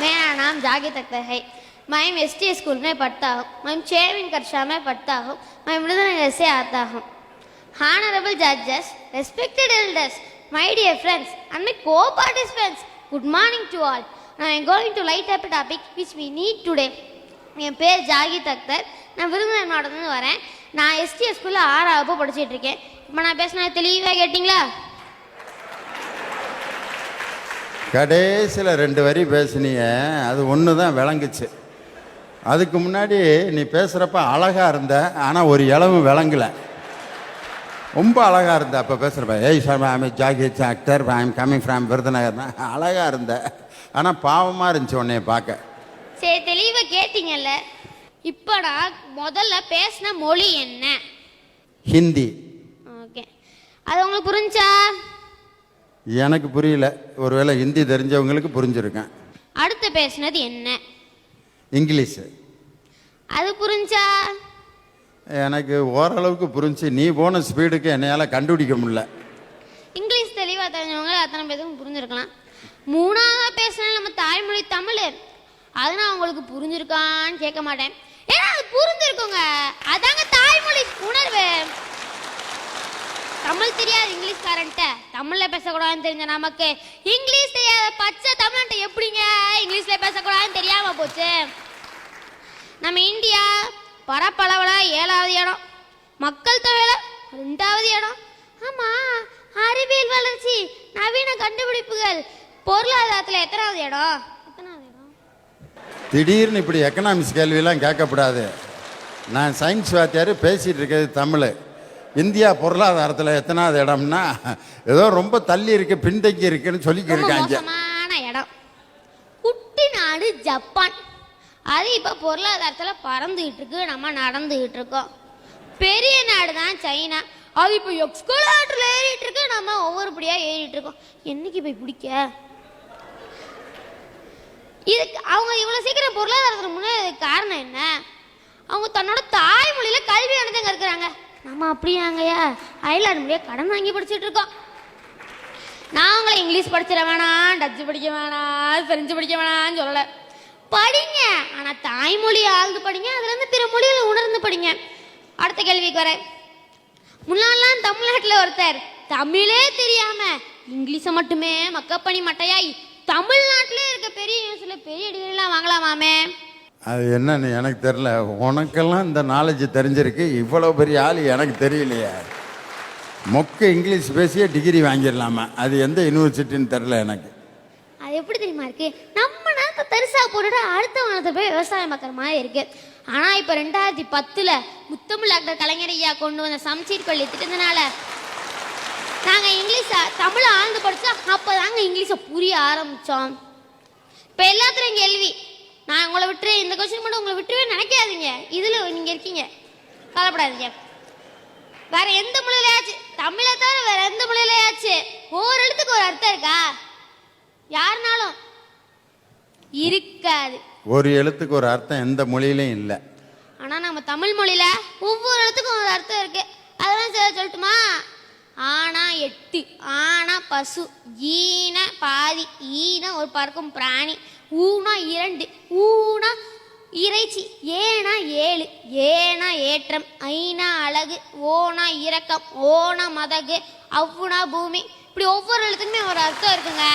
मेरा नाम जागिद अख्तर है। मैं एसटीएस स्कूल में पढ़ता हूँ। मैं 6वीं कक्षा में पढ़ता हूँ। मैं विरुधनगर से आता हूँ। Honorable judges, respected elders, my dear friends and my co-participants, good morning to all. Now I am going to light up a topic which we need today. என் பேர் ஜாகித் அக்தர். நான் விருதுநகர் மாவட்டத்துலேருந்து வரேன். நான் எஸ்டிஎஸ் ஸ்கூலில் 6ஆம் வகுப்பு படிச்சுட்டு இருக்கேன். இப்போ நான் பேசினா தெளிவாக கேட்டிங்களா? கடைசியில் 2 வரி பேசுனீங்க, அது ஒன்று தான் விளங்குச்சு. அதுக்கு முன்னாடி நீ பேசுகிறப்ப அழகாக இருந்த, ஆனால் ஒரு இளவும் விளங்கலை. ரொம்ப அழகாக இருந்த அப்போ பேசுகிறப்ப, ஏய் sir I'm Zahid Akhtar, I'm coming from Virudhunagar தான் அழகாக இருந்த. ஆனால் பாவமாக இருந்துச்சு உன்னைய பார்க்க. சரி, தெளிவாக கேட்டீங்கல்ல. இப்போ நான் முதல்ல பேசின மொழி என்ன? ஹிந்தி. ஓகே, அது உங்களுக்கு புரிஞ்சா? எனக்கு புரியல. ஒருவேளை ஹிந்தி தெரிஞ்சவங்களுக்கு புரிஞ்சிருக்கேன். அடுத்து பேசினது என்ன? இங்கிலீஷு. அது புரிஞ்சா? எனக்கு ஓரளவுக்கு புரிஞ்சு. நீ போன ஸ்பீடுக்கு என்னையால் கண்டுபிடிக்க முடியல. இங்கிலீஷ் தெளிவாக தெரிஞ்சவங்க அத்தனை பேருக்கும் புரிஞ்சிருக்கலாம். 3ஆவதாக பேசினா நம்ம தாய்மொழி தமிழ். அது நான் உங்களுக்கு புரிஞ்சிருக்கான்னு கேட்க மாட்டேன், ஏன்னா அது புரிஞ்சிருக்குங்க. அதாங்க தாய்மொழி உணர்வு. தமிழ் தெரியாது இங்கிலீஷ்காரன்ட்ட தமிழில் பேசக்கூடாதுன்னு தெரிஞ்ச நமக்கு இங்கிலீஷ் தெரியாத பச்சை தமிழ்ன்ட்ட எப்படிங்க இங்கிலீஷில் பேசக்கூடாதுன்னு தெரியாமல் போச்சு? நம்ம இந்தியா பரப்பளவில் 7வது இடம், மக்கள் தொகையில் 2வது இடம். ஆமாம், அறிவியல் வளர்ச்சி, நவீன கண்டுபிடிப்புகள், பொருளாதாரத்தில் எத்தனாவது இடம்? திடீர்னு இப்படி எக்கனாமிக்ஸ் கேள்வியெல்லாம் கேட்கக்கூடாது. நான் சயின்ஸ் வாத்தியார், பேசிகிட்டு இருக்கிறது தமிழ். இந்தியா பொருளாதாரத்தில் எத்தனாவது இடம்னா ஏதோ ரொம்ப தள்ளி இருக்கு, பின்தங்கி இருக்குன்னு சொல்லிக்கிருக்காங்க. மோசமான இடம் குட்டி நாடு ஜப்பான். அது இப்போ பொருளாதாரத்தில் பறந்துகிட்டு இருக்கு, நம்ம நடந்துகிட்டு இருக்கோம். பெரிய நாடு தான் சைனா. அது இப்போ எக்ஸ்கலேட்டரில் ஏறிட்டு இருக்கு, நம்ம ஒவ்வொருபடியாக ஏறிட்டு இருக்கோம். என்னைக்கு போய் பிடிக்க? இதுக்கு அவங்க இவ்வளோ சீக்கிரம் பொருளாதாரத்துக்கு முன்னே காரணம் என்ன? அவங்க தன்னோட தாய்மொழியில் கல்வி அனுதங்க இருக்கிறாங்க. நம்ம அப்படியாங்கய்யா அயல்நாடு மொழியாக கடன் வாங்கி படிச்சுட்டு இருக்கோம். நான் உங்களை இங்கிலீஷ் படிச்சிட வேணாம், டச்சு படிக்க வேணாம், பிரெஞ்சு படிக்க வேணாம்னு சொல்லலை. படிங்க, ஆனால் தாய்மொழி ஆழ்ந்து படிங்க, அதுலேருந்து பிற மொழிகளை உணர்ந்து படிங்க. அடுத்த கேள்விக்கு வரேன். முன்னாலாம் தமிழ்நாட்டில் ஒருத்தர் தமிழே தெரியாமல் இங்கிலீஷை மட்டுமே மக்கப் பண்ணி மட்டையாய் தமிழ்நாட்டிலே இருக்க பெரிய யூனிவர்சிட்டியில் பெரிய டிகிரிலாம் வாங்கலாமாமே. அது என்னன்னு எனக்கு தெரில. உனக்கெல்லாம் இந்த நாலேஜ் தெரிஞ்சிருக்கு, இவ்வளோ பெரிய ஆள் எனக்கு தெரியலையே. மொக்க இங்கிலீஷ் பேசியே டிகிரி வாங்கிடலாமா? அது எந்த யூனிவர்சிட்டின்னு தெரில எனக்கு. அது எப்படி தெரியுமா இருக்கு? நம்ம நேரத்தை தரிசா போட்டுட்டு அடுத்த வாரத்தை போய் விவசாயம் பார்க்குற மாதிரி இருக்கு. ஆனால் இப்போ 2010 முத்தமிழ் டாக்டர் கலைஞர் ஐயா கொண்டு வந்த சமச்சீர் பள்ளி திட்டத்தினால நாங்கள் இங்கிலீஷை தமிழை ஆழ்ந்து படித்தா அப்போ தாங்க இங்கிலீஷை புரிய ஆரம்பித்தோம். இப்போ எல்லாத்துலையும் கேள்வி. நான் உங்களை விட்டுரு, இந்த கொஸ்டின் மட்டும் உங்களை விட்டுருவே நினைக்காதீங்க. இதில் நீங்கள் இருக்கீங்க, கவலைப்படாதீங்க. வேற எந்த மொழியிலையாச்சு, தமிழை தவிர வேற எந்த மொழியிலையாச்சு ஒவ்வொரு இடத்துக்கு ஒரு அர்த்தம் இருக்கா? யாருனாலும் இருக்காது. ஒரு எழுத்துக்கு ஒரு அர்த்தம் எந்த மொழியிலையும் இல்லை. ஆனால் நம்ம தமிழ் மொழியில் ஒவ்வொரு எழுத்துக்கும் ஒரு அர்த்தம் இருக்கு. அதெல்லாம் சொல்லட்டுமா? ஆனா 8, ஆனா பசு, ஈன பாதி, ஈன ஒரு பறக்கும் பிராணி, ஊனா 2, ஊனா இறைச்சி, ஏனா 7, ஏனா ஏற்றம், ஐனா அழகு, ஓனா இரக்கம், ஓனா மதகு, அவ்வுனா பூமி. இப்படி ஒவ்வொரு எழுத்துக்குமே ஒரு அர்த்தம் இருக்குங்க.